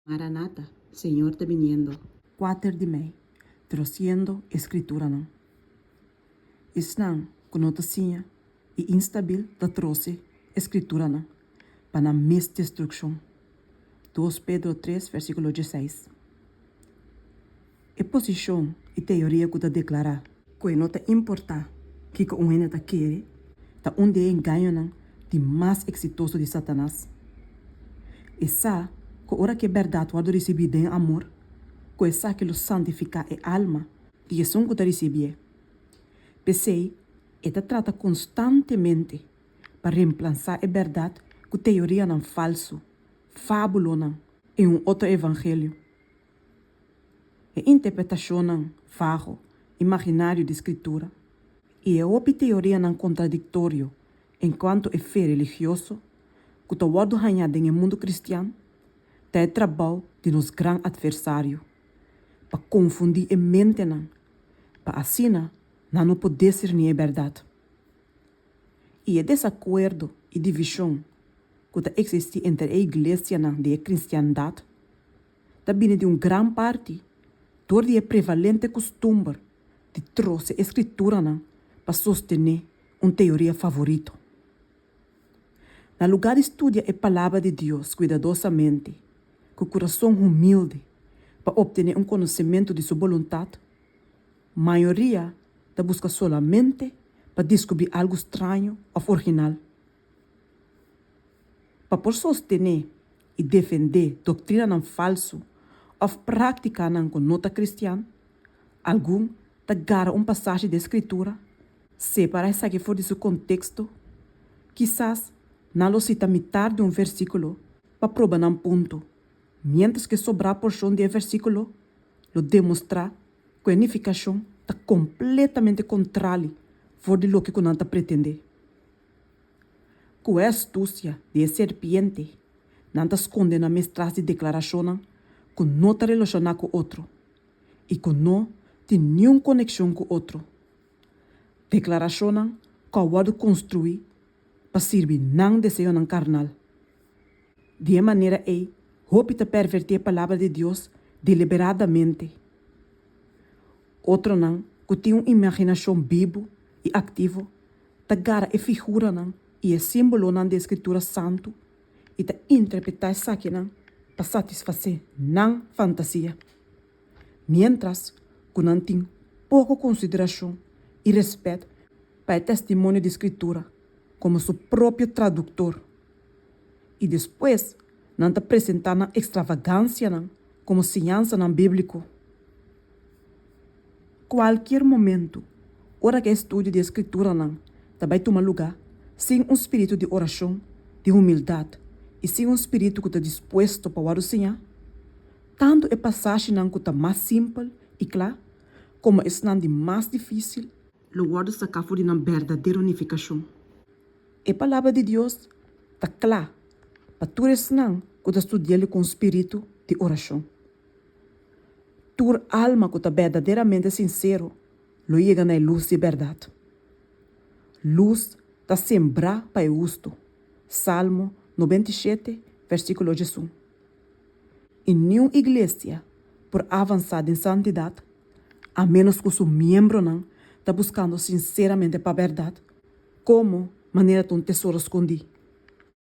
Maranata, Senhor está viniendo. 4 de maio, trouxendo escritura não. Isnan, conotacinha e instabil da trouxe escritura não, para a mis destruição. 2 Pedro 3, versículo 16. É posição e teoria que declara que não importa que o homem está querendo, está onde é ganho não, de mais exitoso de Satanás. E sabe que hora que é verdade quando receber de amor, que essa que lo santifica é alma, de Jesus que recebe. Pensei, ela trata constantemente para reemplaçar a verdade com teoria não falso, fábula não, em outro evangelho. A interpretação não vago, imaginário de escritura, e a outra teoria não contraditório, enquanto é fé religioso, que está wado ganhado no mundo cristiano, é trabalho de nos grande adversário, para confundir a mente não, para assim não poder discernir a verdade. E é desacordo e divisão que existe entre a igreja e a cristiandade, também de grande parte, door a prevalente costume de trouxe a escritura para sostener uma teoria favorita. No lugar de estudar a palavra de Deus cuidadosamente, com o coração humilde, para obter um conhecimento de sua vontade, a maioria busca solamente para descobrir algo estranho ou original. Para por sostener e defender doutrina não falso ou prática não com nota cristã, algum agarra passagem da escritura, separa essa que for de seu contexto, quizás não lo cita metade de versículo para provar um ponto, mientras que sobra a porção de versículo lo demonstra que a unificação está completamente contrária for de lo que não pretende. Com a astúcia de serpiente, não esconde na mestras de declaração que não está relacionado com outro e que não tem nenhuma conexão com outro. Declaração que o construir para servir não desejo não carnal. De maneira aí, opta perverter a palavra de Deus deliberadamente. Outro não, que tem uma imaginação viva e ativa, agarra a figura não, e a símbolo não da escritura santo e interpretar isso aqui não, para satisfazer não fantasia. Mientras que não tem pouca consideração e respeito para o testemunho de escritura como seu próprio tradutor. E depois não está apresentando extravagância não, como ciência não bíblico. Qualquer momento, hora que estude de escritura não, também toma lugar sem um espírito de oração, de humildade e sem um espírito que está disposto para o Senhor. Tanto é passagem não que está mais simples e claro, como é não de mais difícil, o guarda sacar de uma verdadeira unificação. A palavra de Deus está clara para todos não que está estudando com espírito de oração. Tua alma que está verdadeiramente sincero, lo chega na luz de verdade. Luz está sembrar para o justo. Salmo 97, versículo 1. E nenhuma igreja, por avançar em santidade, a menos que seu membro não está buscando sinceramente para a verdade, como maneira de um tesouro escondido.